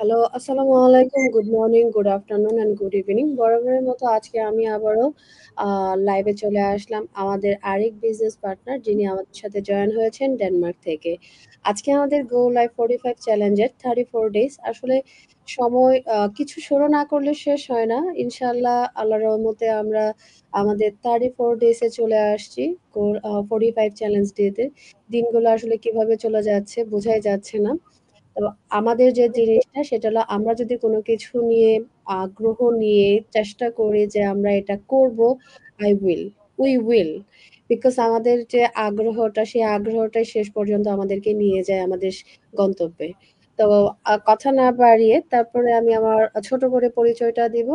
Hello, আসসালামু আলাইকুম। Good morning, good afternoon and good evening. বরাবরের মতো আজকে আমি আবারও আ লাইভে চলে আসলাম আমাদের আরেক বিজনেস পার্টনার যিনি আমাদের সাথে জয়েন হয়েছেন ডেনমার্ক থেকে। আজকে আমাদের গো লাইভ 45 চ্যালেঞ্জের 34 ডেইজ। আসলে সময় কিছু শুরু না করলে শেষ হয় না। ইনশাআল্লাহ আল্লাহর রহমতে আমরা আমাদের 34 ডেইজ এ চলে আসছি। 45 চ্যালেঞ্জ ডেতে। দিনগুলো আসলে কিভাবে চলে যাচ্ছে বোঝাই যাচ্ছে না। তো আমাদের যে জিনিসটা সেটা হলো আমরা যদি কোনো কিছু নিয়ে আগ্রহ নিয়ে চেষ্টা করি যে আমরা এটা করব, I will, we will. Because আমাদের যে আগ্রহটা সেই আগ্রহটাই শেষ পর্যন্ত আমাদেরকে নিয়ে যায় আমাদের গন্তব্যে। তো কথা না বাড়িয়ে তারপরে আমি আমার ছোট করে পরিচয়টা দিব।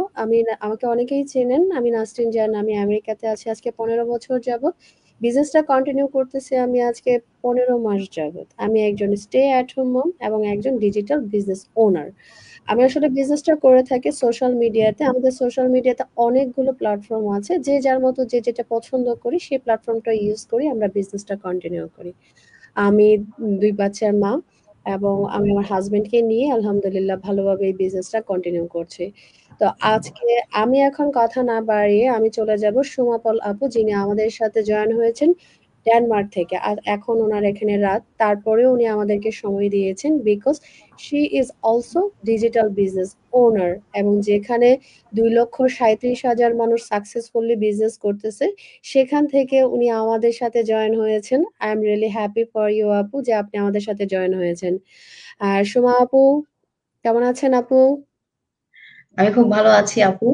আমাকে অনেকেই চেনেন। আমি নাসরিন জাহান। আমি আমেরিকাতে আছি আজকে ১৫ বছর যাবত। বিজনেসটা কন্টিনিউ করতেছি আমি আজকে ১৫ মাস যাবত। আমি একজন স্টে অ্যাট হোম মম এবং একজন ডিজিটাল বিজনেস ওনার। আমি আসলে বিজনেসটা করে থাকি সোশ্যাল মিডিয়াতে। আমাদের সোশ্যাল মিডিয়াতে অনেকগুলো প্ল্যাটফর্ম আছে। যে যার মতো যে যেটা পছন্দ করি সেই প্ল্যাটফর্মটা ইউজ করি আমরা বিজনেসটা কন্টিনিউ করি। আমি ২ বাচ্চার মা এবং আমি আমার হাসব্যান্ডকে নিয়ে আলহামদুলিল্লাহ ভালোভাবে এই বিজনেসটা কন্টিনিউ করছি। তো আজকে আমি এখন কথা না বাড়িয়ে আমি চলে যাব সুমাপল আপু যিনি আমাদের সাথে জয়েন হয়েছেন ডেনমার্ক থেকে। আর এখন উনার এখানে রাত। তারপরেও উনি আমাদেরকে সময় দিয়েছেন because she is also digital business owner এবং যেখানে ২,৩৭,০০০ মানুষ সাকসেসফুলি বিজনেস করতেছে সেখান থেকে উনি আমাদের সাথে জয়েন হয়েছেন। I am really happy for you আপু যে আপনি আমাদের সাথে জয়েন হয়েছেন। আর সুমা আপু কেমন আছেন আপু? আমি খুব ভালো আছি আপু।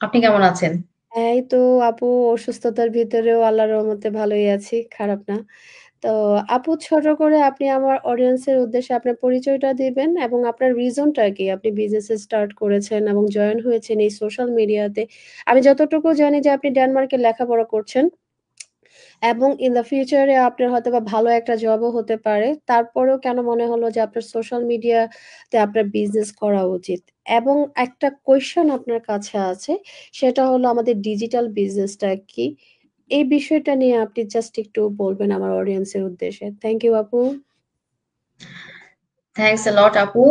আপনি কেমন আছেন? এই তো আপু অসুস্থতার ভিতরেও আল্লাহর রহমতে ভালোই আছি, খারাপ না। তো আপু ছোট করে আপনি আমার অডিয়েন্সের উদ্দেশ্যে আপনার পরিচয়টা দিবেন এবং আপনার রিজনটা কি? আপনি বিজনেস স্টার্ট করেছেন এবং জয়েন হয়েছেন এই সোশ্যাল মিডিয়াতে। আমি যতটুকু জানি যে আপনি ডেনমার্কে লেখাপড়া করছেন। এবং ইন দ্য ফিউচারে আপনার হয়তোবা ভালো একটা জবও হতে পারে। তারপরেও কেন মনে হলো যে আপনার সোশ্যাল মিডিয়াতে আপনার বিজনেস করা উচিত? এবং একটা কোয়েশ্চেন আপনার কাছে আছে, সেটা হলো আমাদের ডিজিটাল বিজনেসটা কি? এই বিষয়টা নিয়ে আপনি জাস্ট একটু বলবেন আমার অডিয়েন্সের উদ্দেশ্যে। থ্যাংক ইউ আপু। থ্যাংকস এ লট আপু।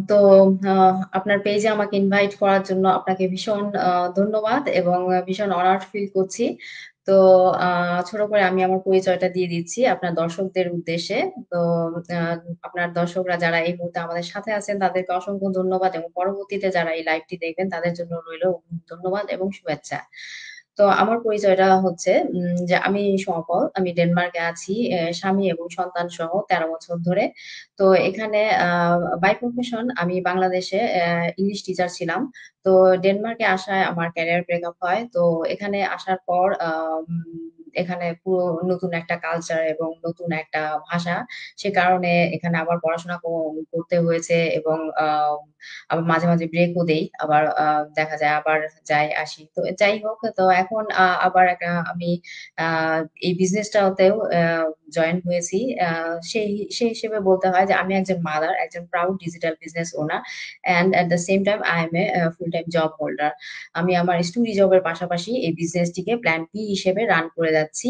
তো আপনার পেজে আমাকে ইনভাইট করার জন্য আপনাকে ভীষণ ধন্যবাদ এবং ভীষণ অনার্ড ফিল করছি। তো ছোট করে আমি আমার পরিচয়টা দিয়ে দিচ্ছি আপনার দর্শকদের উদ্দেশ্যে। তো আ আপনার দর্শকরা যারা এই মুহূর্তে আমাদের সাথে আছেন তাদেরকে অসংখ্য ধন্যবাদ এবং পরবর্তীতে যারা এই লাইভটি দেখবেন তাদের জন্য রইল ধন্যবাদ এবং শুভেচ্ছা। তো আমার পরিচয়টা হচ্ছে যে আমি সমপল। আমি ডেনমার্কে আছি স্বামী এবং সন্তান সহ ১৩ বছর ধরে। তো এখানে বাই প্রফেশন আমি বাংলাদেশে ইংলিশ টিচার ছিলাম। তো ডেনমার্কে আসায় আমার ক্যারিয়ার ব্রেকআপ হয়। তো এখানে আসার পর এখানে পুরো নতুন একটা কালচার এবং নতুন একটা ভাষা। সে কারণে এখানে আবার পড়াশোনা করতে হয়েছে এবং আবার মাঝে, মাঝে ব্রেকও দেই। আবার দেখা যায় আবার যাই আসি। তো যাই হোক তো এখন আবার আমি আ এই বিজনেসটাতেও জয়েন হয়েছি। আ সেই সেই হিসেবে বলতে হয় যে আমি একজন মাদার, একজন proud digital business owner and at the same time I am full time job holder. আমি আমার স্টুডি জবের পাশাপাশি এই বিজনেসটিকে প্ল্যান বি হিসেবে রান করে যাচ্ছি।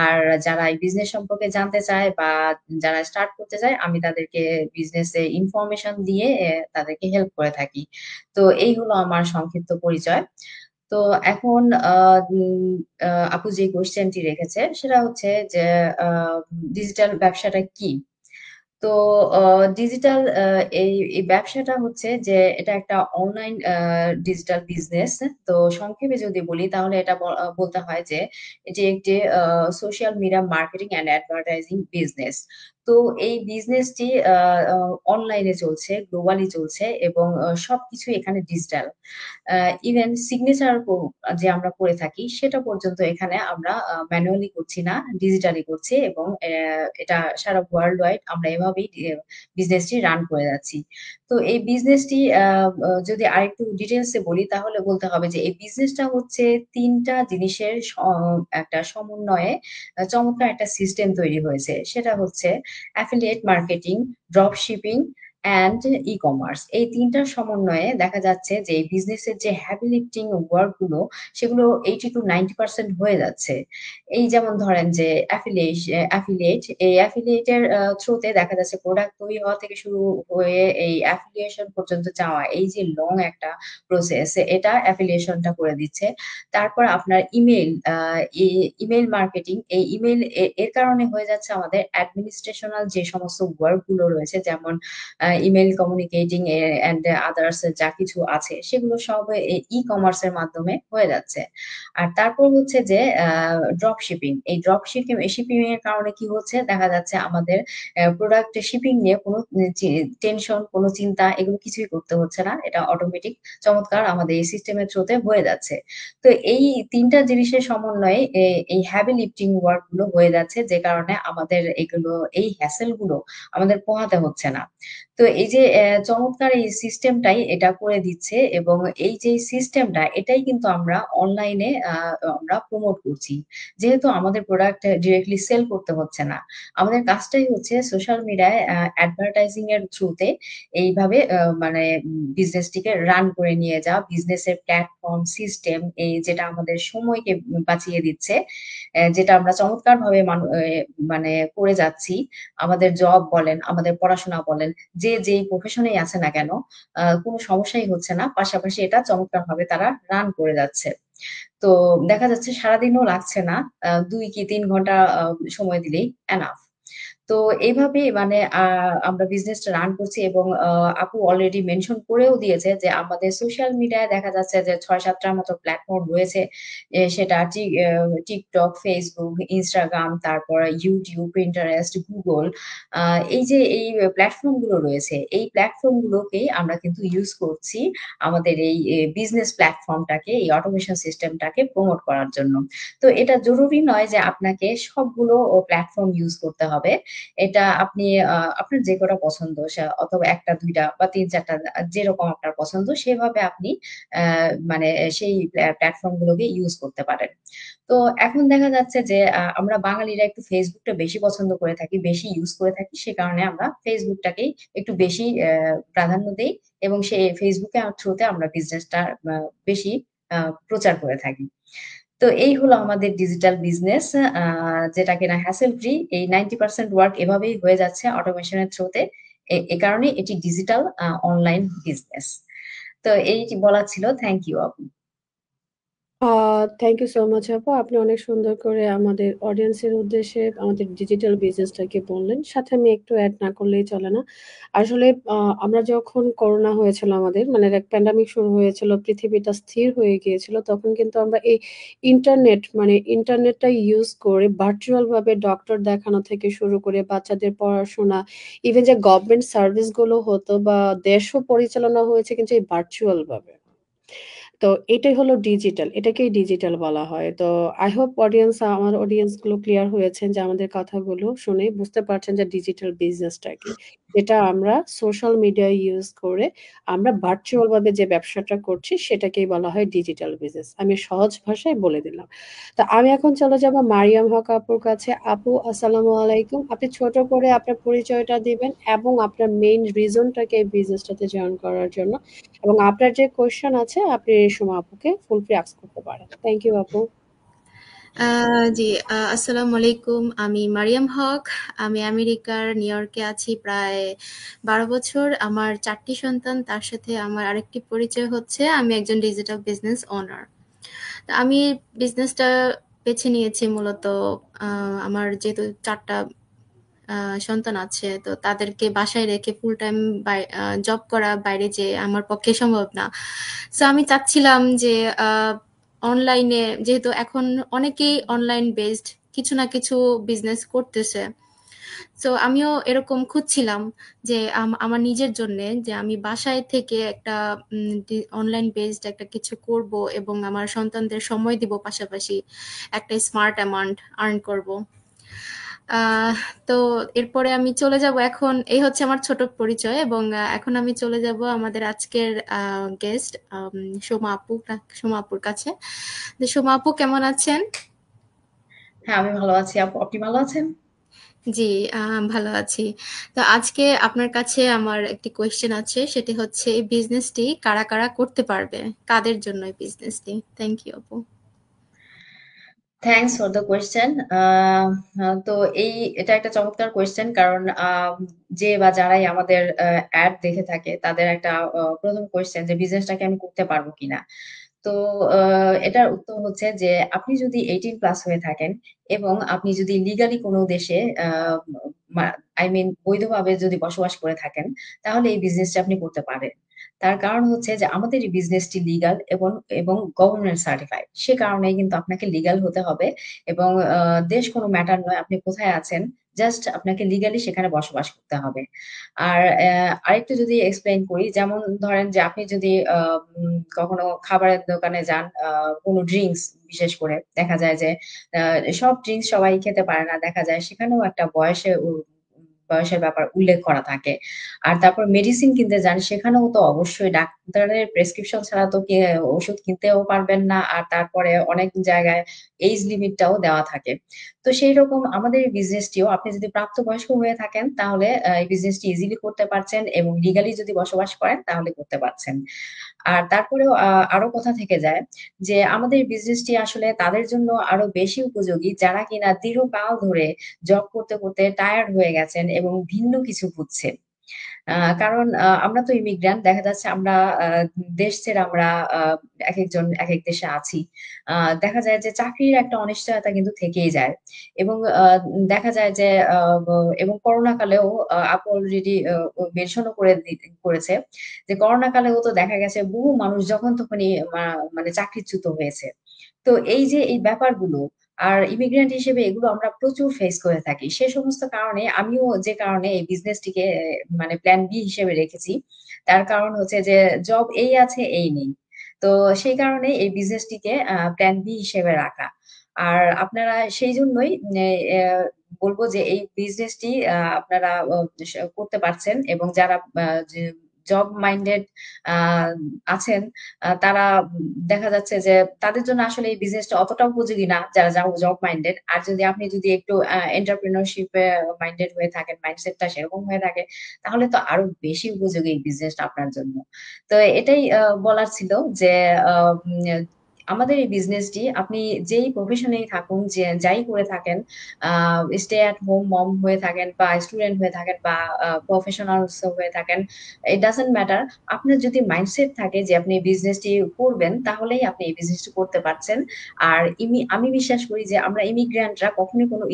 আর যারা এই বিজনেস সম্পর্কে জানতে চায় বা যারা স্টার্ট করতে চায় আমি তাদেরকে বিজনেসে ইনফরমেশন দিয়ে তাদেরকে হেল্প করে থাকি। তো এই হলো আমার সংক্ষিপ্ত পরিচয়। তো এখন আ উম আ আপু যে কোয়েশ্চেনটি রেখেছে সেটা হচ্ছে যে আ ডিজিটাল ব্যবসাটা কি? তো আ ডিজিটাল এই ব্যবসাটা হচ্ছে যে এটা একটা অনলাইন ডিজিটাল বিজনেস। তো সংক্ষেপে যদি বলি তাহলে এটা বলতে হয় যে এটি একটি social media marketing and advertising business. তো এই বিজনেসটি আ আ অনলাইনে চলছে, গ্লোবালি চলছে এবং সবকিছুই এখানে ডিজিটাল। আ ইভেন সিগনেচার যে আমরা করে থাকি সেটা পর্যন্ত এখানে আমরা ম্যানুয়ালি করছি না, ডিজিটালি করছি এবং এটা সারা ওয়ার্লড ওয়াইড আমরা এভাবেই বিজনেসটি রান করে যাচ্ছি। তো এই বিজনেসটি আ আ যদি আরেকটু ডিটেইলস এ বলি তাহলে বলতে হবে যে এই বিজনেসটা হচ্ছে ৩ টা জিনিসের একটা সমন্বয়ে চমৎকার একটা সিস্টেম তৈরি হয়েছে। সেটা হচ্ছে affiliate marketing, drop shipping and e commerce, এই তিনটার সমন্বয়ে দেখা যাচ্ছে যে বিজনেসের যে হ্যাভি লিফটিং ওয়ার্ক গুলো সেগুলো 80 to 90% হয়ে যাচ্ছে। এই যেমন ধরেন যে অ্যাফিলিয়েট, এই অ্যাফিলিয়েটের থ্রুতে দেখা যাচ্ছে প্রোডাক্ট তৈরি হওয়া থেকে শুরু হয়ে এই অ্যাফিলিয়েশন পর্যন্ত যাওয়া, এই যে লং একটা প্রসেস, এটা অ্যাফিলিয়েশনটা করে দিচ্ছে। তারপর আপনার ইমেইল মার্কেটিং, এই ইমেইল এর কারণে হয়ে যাচ্ছে আমাদের অ্যাডমিনিস্ট্রেশনাল যে সমস্ত ওয়ার্ক গুলো রয়েছে, যেমন ইমেইল কমিউনিকেটিং এন্ড আদার্স যা কিছু আছে সেগুলো সব ই কমার্সের মাধ্যমে হয়ে যাচ্ছে। আর তারপর হচ্ছে যে ড্রপ শিপিং, এই ড্রপ শিপিং শিপিং এর কারণে কি হচ্ছে দেখা যাচ্ছে আমাদের প্রোডাক্ট শিপিং নিয়ে কোনো টেনশন, কোনো চিন্তা এগুলো কিছুই করতে হচ্ছে না, এটা অটোমেটিক চমৎকার আমাদের এই সিস্টেমের থ্রুতে হয়ে যাচ্ছে। তো এই তিনটা জিনিসের সমন্বয়ে এই হ্যাভি লিফটিং ওয়ার্ক গুলো হয়ে যাচ্ছে, যে কারণে আমাদের এগুলো, এই হ্যাসেল গুলো আমাদের পোহাতে হচ্ছে না। তো এই যে চমৎকার এই সিস্টেমটাই এটা করে দিচ্ছে, এবং এই যে সিস্টেমটা এটাই কিন্তু আমরা অনলাইনে আমরা প্রমোট করছি। যেহেতু আমাদের প্রোডাক্ট ডিরেক্টলি সেল করতে হচ্ছে না, আমাদের কাজটাই হচ্ছে সোশ্যাল মিডিয়ায় অ্যাডভার্টাইজিং এর থ্রুতে এইভাবে মানে বিজনেসটিকে রান করে নিয়ে যাওয়া, বিজনেসের প্ল্যাটফর্ম সিস্টেম এই যেটা আমাদের সময়কে বাঁচিয়ে দিচ্ছে, যেটা আমরা চমৎকার ভাবে মানে করে যাচ্ছি। আমাদের জব বলেন, আমাদের পড়াশোনা বলেন, যে যেই প্রফেশনেই আছে না কেন, কোনো সমস্যাই হচ্ছে না, পাশাপাশি এটা চমৎকার ভাবে তারা রান করে যাচ্ছে। তো দেখা যাচ্ছে সারাদিনও লাগছে না, 2 কি 3 ঘন্টা সময় দিলেই এনাফ। তো এইভাবে মানে আমরা বিজনেসটা রান করছি, এবং আপু অলরেডি মেনশন করেও দিয়েছে যে আমাদের সোশ্যাল মিডিয়ায় দেখা যাচ্ছে যে ৬-৭টার মতো প্ল্যাটফর্ম রয়েছে। সেটা টিকটক, ফেসবুক, ইনস্টাগ্রাম, তারপর ইউটিউব, পিন্টারেস্ট, গুগল, এই যে এই প্ল্যাটফর্ম গুলো রয়েছে, এই প্ল্যাটফর্ম গুলোকেই আমরা কিন্তু ইউজ করছি আমাদের এই বিজনেস প্ল্যাটফর্মটাকে, এই অটোমেশন সিস্টেমটাকে প্রমোট করার জন্য। তো এটা জরুরি নয় যে আপনাকে সবগুলো প্ল্যাটফর্ম ইউজ করতে হবে। এটা আপনি আপনার যে কটা পছন্দ অথবা ১টা ২টা বা ৩-৪টা যেরকম আপনার পছন্দ সেভাবে আপনি মানে সেই প্ল্যাটফর্ম গুলোকে ইউজ করতে পারেন। তো এখন দেখা যাচ্ছে যে আমরা বাঙালিরা একটু ফেসবুকটা বেশি পছন্দ করে থাকি, বেশি ইউজ করে থাকি। সে কারণে আমরা ফেসবুকটাকেই একটু বেশি প্রাধান্য দেই, এবং সেই ফেসবুকের থ্রুতে আমরা বিজনেসটা বেশি প্রচার করে থাকি। তো এই হলো আমাদের ডিজিটাল বিজনেস, যেটা কিনা হ্যাসেল ফ্রি। এই 90% ওয়ার্ক এভাবেই হয়ে যাচ্ছে অটোমেশনের থ্রুতে। এ কারণে এটি ডিজিটাল অনলাইন বিজনেস। তো এই বলা ছিল। থ্যাংক ইউ আপু। থ্যাংক ইউ সো মাচ আপু। আপনি অনেক সুন্দর করে আমাদের অডিয়েন্সের উদ্দেশ্যে আমাদের ডিজিটাল বিজনেসটাকে বললেন। সাথে আমি একটু এড না করলেই চলে না। আসলে আমরা যখন করোনা হয়েছিল আমাদের মানে এক প্যান্ডেমিক শুরু হয়েছিল, পৃথিবীটা স্থির হয়ে গিয়েছিল। তখন কিন্তু আমরা এই ইন্টারনেটটা ইউজ করে ভার্চুয়াল ভাবে ডক্টর দেখানো থেকে শুরু করে বাচ্চাদের পড়াশোনা, ইভেন যে গভর্নমেন্ট সার্ভিস গুলো হতো বা দেশও পরিচালনা হয়েছে কিন্তু এই ভার্চুয়াল ভাবে। তো এটাই হলো ডিজিটাল। এটাকেই ডিজিটাল বলা হয়। তো আই হোপ আমার অডিয়েন্স গুলো ক্লিয়ার হয়েছেন যে আমাদের কথাগুলো শুনে বুঝতে পারছেন যে ডিজিটাল বিজনেসটা কি। যেটা আমরা সোশ্যাল মিডিয়া ইউজ করে আমরা ভার্চুয়াল ভাবে যে ব্যবসাটা করছি সেটাকেই বলা হয় ডিজিটাল বিজনেস। আমি সহজ ভাষায় বলে দিলাম। তো আমি এখন চলে যাব মারিয়াম হক আপুর কাছে। আপু আসসালামু আলাইকুম। আপনি ছোট করে আপনার পরিচয়টা দিবেন এবং আপনার মেইন রিজনটাকে এই বিজনেসটাতে জয়েন করার জন্য। এবং আপনার যে কোয়েশ্চেন আছে আপনি রেশমা আপুকে ফুল ফ্রি আস্ক করতে পারেন। থ্যাংক ইউ আপু। জি, আসসালামু আলাইকুম। আমি মারিয়াম হক। আমি আমেরিকার নিউ ইয়র্কে আছি প্রায় ১২ বছর। আমার ৪টি সন্তান, তার সাথে আমার আরেকটি পরিচয় হচ্ছে আমি একজন ডিজিটাল বিজনেস ওনার। তো আমি বিজনেসটা বেছে নিয়েছি মূলত আমার যেহেতু ৪টা সন্তান আছে, তো তাদেরকে বাসায় রেখে ফুল টাইম জব করা বাইরে যে আমার পক্ষে সম্ভব না। সো আমি চাচ্ছিলাম যে অনলাইনে, যেহেতু এখন অনেকেই অনলাইন বেসড কিছু না কিছু বিজনেস করতেছে, সো আমিও এরকম খুঁজছিলাম যে আমার নিজের জন্য যে আমি বাসায় থেকে একটা অনলাইন বেসড একটা কিছু করব এবং আমার সন্তানদের সময় দিব, পাশাপাশি একটা স্মার্ট অ্যামাউন্ট আর্ন করব। আহ তো এরপরে আমি চলে যাব, এখন এই হচ্ছে আমার ছোট পরিচয়, এবং এখন আমি চলে যাব আমাদের আজকের গেস্ট সোমা আপুর কাছে। সোমা আপু কেমন আছেন? হ্যাঁ, আমি ভালো আছি আপু। আপনি ভালো আছেন? জি, ভালো আছি। তো আজকে আপনার কাছে আমার একটি কোয়েশ্চেন আছে, সেটি হচ্ছে এই বিজনেসটি কারা কারা করতে পারবে, কাদের জন্য এই বিজনেসটি? থ্যাংক ইউ আপু। Thanks for the question. তো এটা একটা চমৎকার কোয়েশ্চেন, কারণ যে বা যারাই আমাদের অ্যাড দেখে থাকে তাদের একটা প্রথম কোয়েশ্চেন যে বিজনেসটাকে আমি করতে পারবো কিনা। তো এটার উত্তর হচ্ছে যে আপনি যদি 18+ হয়ে থাকেন এবং আপনি যদি লিগালি কোনো দেশে আই মিন বৈধভাবে যদি বসবাস করে থাকেন, তাহলে এই বিজনেসটা আপনি করতে পারেন। তার কারণ হচ্ছে যে আমাদের এই বিজনেসটি লিগাল এবং এবং গভর্নমেন্ট সার্টিফাইড। সে কারণে কিন্তু আপনাকে লিগাল হতে হবে, এবং দেশ কোনো ম্যাটার নয় আপনি কোথায় আছেন, জাস্ট আপনাকে লিগালি সেখানে বসবাস করতে হবে। আর আরেকটু যদি এক্সপ্লেইন করি, যেমন ধরেন যে আপনি যদি কখনো খাবারের দোকানে যান, কোনো ড্রিঙ্কস বিশেষ করে দেখা যায় যে সব ড্রিঙ্কস সবাই খেতে পারে না, দেখা যায় সেখানেও একটা বয়সের ব্যাপার উল্লেখ করা থাকে। আর তারপর মেডিসিন কিনতে যান, সেখানেও তো অবশ্যই ডাক্তারের প্রেসক্রিপশন ছাড়া তো ওষুধ কিনতেও পারবেন না। আর তারপরে অনেক জায়গায় এইজ লিমিটটাও দেওয়া থাকে। তো সেই রকম আমাদের এই বিজনেসটিও আপনি যদি প্রাপ্তবয়স্ক হয়ে থাকেন, তাহলে এই বিজনেসটি ইজিলি করতে পারছেন, এবং লিগালি যদি বসবাস করেন তাহলে করতে পারছেন। আর তারপরেও আরো কথা থেকে যায় যে আমাদের বিজনেসটি আসলে তাদের জন্য আরো বেশি উপযোগী, যারা কিনা দীর্ঘকাল ধরে জব করতে করতে টায়ার্ড হয়ে গেছেন এবং ভিন্ন কিছু খুঁজছেন। কারণ আমরা তো ইমিগ্রান্ট, দেখা যাচ্ছে আমরা দেশ ছেড়ে আমরা একেকজন একেক দেশে আছি। দেখা যায় যে চাকরির একটা অনিশ্চয়তা কিন্তু থেকেই যায়, এবং দেখা যায় যে এবং করোনা কালেও আপু অলরেডি মেনশনও করেছে যে করোনা কালেও তো দেখা গেছে বহু মানুষ যখন তখনই মানে চাকরিচ্যুত হয়েছে। তো এই যে এই ব্যাপারগুলো, আর ইমিগ্রেন্ট হিসেবে এগুলো আমরা প্রচুর ফেস করে থাকি। সে সমস্ত কারণে আমিও যে কারণে এই বিজনেসটিকে মানে প্ল্যান বি হিসেবে রেখেছি, তার কারণ হচ্ছে যে জব এই আছে এই নেই। তো সেই কারণে এই বিজনেসটিকে প্ল্যান বি হিসেবে রাখা। আর আপনারা সেই জন্যই বলবো যে এই বিজনেসটি আপনারা করতে পারছেন, এবং যারা জব মাইন্ডেড আছেন, তারা দেখা যাচ্ছে যে তাদের জন্য আসলে এই বিজনেসটা অতটা উপযোগী না, যারা জব মাইন্ডেড। আর যদি আপনি যদি একটু এন্টারপ্রেনারশিপ মাইন্ডেড হয়ে থাকেন, মাইন্ডসেটটা সেরকম হয়ে থাকে, তাহলে তো আরো বেশি উপযোগী এই বিজনেসটা আপনার জন্য। তো এটাই বলার ছিল যে আহ, উম, আমাদের এই বিজনেসটি আপনি যেই প্রফেশনেই থাকুন, যে যাই করে থাকেন, স্টে অ্যাট হোম মম হয়ে থাকেন বা স্টুডেন্ট হয়ে থাকেন বা প্রফেশনাল হয়ে থাকেন, ইট ডাজেন্ট ম্যাটার। আপনার যদি মাইন্ডসেট থাকে যে আপনি এই বিজনেসটি করবেন, তাহলেই আপনি এই বিজনেসটি করতে পারছেন। আর আমি বিশ্বাস করি যে আমরা ইমিগ্রেন্টরা কখনোই কোনো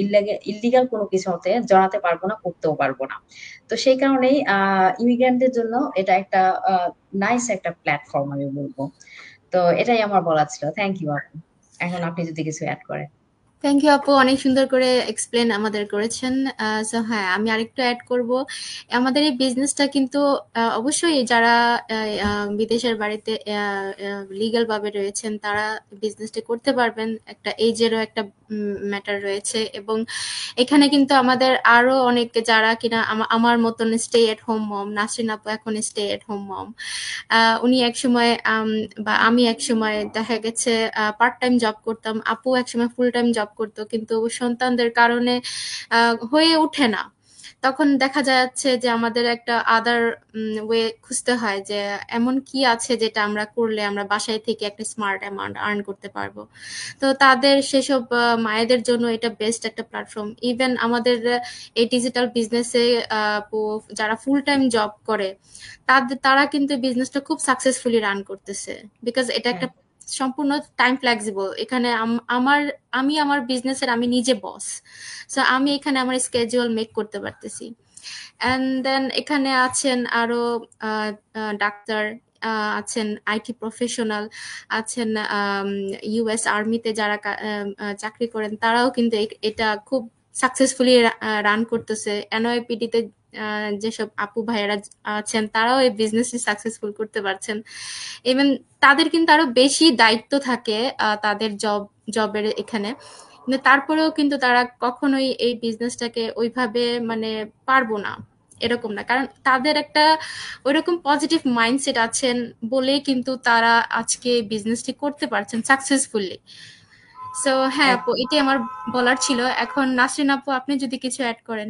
ইলিগাল কোনো কিছুতে জড়াতে পারবো না, করতেও পারবো না। তো সেই কারণেই ইমিগ্রেন্টদের জন্য এটা একটা নাইস একটা প্ল্যাটফর্ম আমি বলবো। তো এটাই আমার বলা ছিল। থ্যাংক ইউ আপু। এখন আপনি যদি কিছু অ্যাড করেন। থ্যাংক ইউ আপু, অনেক সুন্দর করে এক্সপ্লেন আমাদের করেছেন। সো হ্যাঁ, আমি আরেকটু অ্যাড করব। আমাদের এই বিজনেসটা কিন্তু অবশ্যই যারা বিদেশের বাড়িতে লিগ্যাল ভাবে রয়েছেন তারা বিজনেসটা করতে পারবেন। একটা এজেরও একটা ম্যাটার রয়েছে, এবং এখানে কিন্তু আমাদের আরো অনেকে যারা কিনা আমার মতন স্টে এট হোম মম, নাসরিন আপু এখন স্টে এট হোম মম। উনি একসময় বা আমি একসময় দেখা গেছে পার্ট টাইম জব করতাম, আপু একসময় ফুল টাইম জব করতো, কিন্তু সন্তানদের কারণে হয়ে ওঠে না। তখন দেখা যাচ্ছে যে আমাদের একটা আদার ওয়ে খুঁজতে হয়, যে এমন কি আছে যেটা আমরা করলে আমরা বাসায় থেকে একটা স্মার্ট অ্যামাউন্ট আর্ন করতে পারবো। তো তাদের সেসব মায়েদের জন্য এটা বেস্ট একটা প্ল্যাটফর্ম। ইভেন আমাদের এই ডিজিটাল বিজনেসে যারা ফুল টাইম জব করে তারা কিন্তু বিজনেসটা খুব সাকসেসফুলি রান করতেছে, বিকজ এটা হ্যাঁ। একটা সম্পূর্ণ টাইম ফ্লেক্সিবল। এখানে আমার আমার বিজনেসের আমি নিজে বস। সো আমি এখানে আমার স্কেজুয়াল মেক করতে পারতেছি। অ্যান্ড দেন এখানে আছেন আরো ডাক্তার, আছেন আইটি প্রফেশনাল, আছেন ইউএস আর্মিতে যারা চাকরি করেন, তারাও কিন্তু এটা খুব সাকসেসফুলি রান করতেছে। এনওয়াইপিডিতে যেসব আপু ভাইয়েরা আছেন তারাও এই বিজনেস সাকসেসফুল করতে পারছেন। ইভেন তাদের কিন্তু আরো বেশি দায়িত্ব থাকে তাদের জবের এখানে, কিন্তু তারপরেও কিন্তু তারা কখনোই এই বিজনেসটাকে ওইভাবে মানে পারবো না এরকম না, কারণ তাদের একটা ওইরকম পজিটিভ মাইন্ডসেট আছেন বলেই কিন্তু তারা আজকে বিজনেসটি করতে পারছেন সাকসেসফুলি। সো হ্যাঁ আপু, এটাই আমার বলার ছিল। এখন নাসরিন আপু, আপনি যদি কিছু অ্যাড করেন।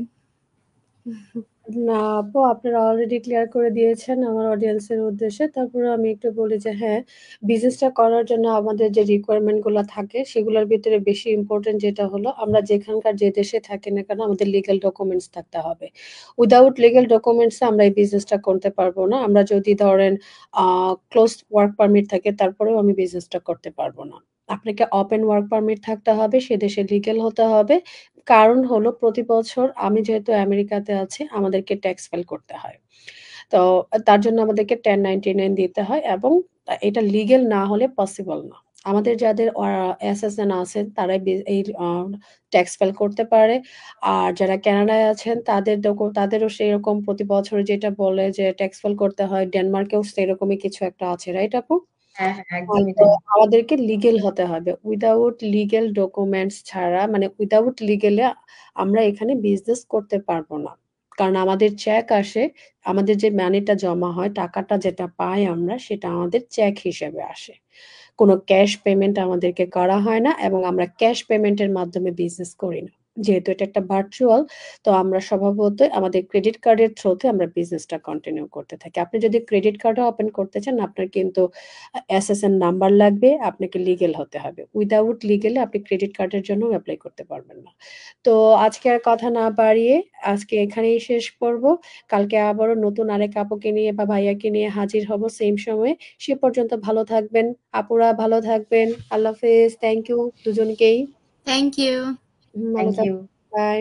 না আপু, আপনারা অলরেডি ক্লিয়ার করে দিয়েছেন আমার অডিয়েন্সের উদ্দেশ্যে। তারপরে আমি একটু বলি যে হ্যাঁ, বিজনেসটা করার জন্য আমাদের যে রিকোয়ারমেন্ট গুলো থাকে সেগুলোর ভিতরে বেশি ইম্পর্টেন্ট যেটা হলো, আমরা যেখানকার যে দেশে থাকি না কেন আমাদের লিগ্যাল ডকুমেন্টস থাকতে হবে। উইদাউট লিগ্যাল ডকুমেন্টস আমরা এই বিজনেসটা করতে পারবো না। আমরা যদি ধরেন ক্লোজ ওয়ার্ক পারমিট থাকে তারপরেও আমি বিজনেসটা করতে পারবো না। আপনাকে ওপেন ওয়ার্ক পারমিট থাকতে হবে, সে দেশে লিগ্যাল হতে হবে। কারণ হলো প্রতি বছর আমি যেহেতু আমেরিকাতে আছি, আমাদেরকে ট্যাক্স ফাইল করতে হয়। তো তার জন্য আমাদেরকে 1099 দিতে হয় এবং এটা লিগ্যাল না হলে পসিবল না। আমাদের যাদের এসএসএন আছেন তারাই এই ট্যাক্স ফাইল করতে পারে। আর যারা কানাডায় আছেন তাদেরও সেরকম প্রতি বছর যেটা বলে যে ট্যাক্স ফাইল করতে হয়, ডেনমার্কেও সেরকমই কিছু একটা আছে, রাইট আপু? হ্যাঁ, হ্যাঁ, একদমই তো তাই। আমাদেরকে লিগ্যাল হতে হবে। উইদাউট লিগ্যাল ডকুমেন্টস ছাড়া মানে উইদাউট লিগ্যালে আমরা এখানে বিজনেস করতে পারবো না। কারণ আমাদের চেক আসে, আমাদের যে মানিটা জমা হয়, টাকাটা যেটা পাই আমরা সেটা আমাদের চেক হিসেবে আসে। কোনো ক্যাশ পেমেন্ট আমাদেরকে করা হয় না এবং আমরা ক্যাশ পেমেন্টের মাধ্যমে বিজনেস করি না। যেহেতু এটা একটা ভার্চুয়াল, তো আমরা স্বভাবতই আমাদের ক্রেডিট কার্ডের থ্রুতে আমরা বিজনেসটা কন্টিনিউ করতে থাকি। আপনি যদি ক্রেডিট কার্ডও ওপেন করতে চান, আপনার কিন্তু এসএসএন নাম্বার লাগবে, আপনাকে লিগ্যাল হতে হবে। উইদাউট লিগ্যালে আপনি ক্রেডিট কার্ডের জন্য অ্যাপ্লাই করতে পারবেন না। তো আজকে আর কথা না বাড়িয়ে আজকে এখানেই শেষ করব। কালকে আবারও নতুন আরেক আপুকে নিয়ে বা ভাইয়াকে নিয়ে হাজির হব সেম সময়ে। সে পর্যন্ত ভালো থাকবেন। আপুরা ভালো থাকবেন। আল্লাহ হাফেজ। থ্যাংক ইউ দুজনকেই। Thank you. ভালো থ্যাংক ইউ। থাকবেন। বাই।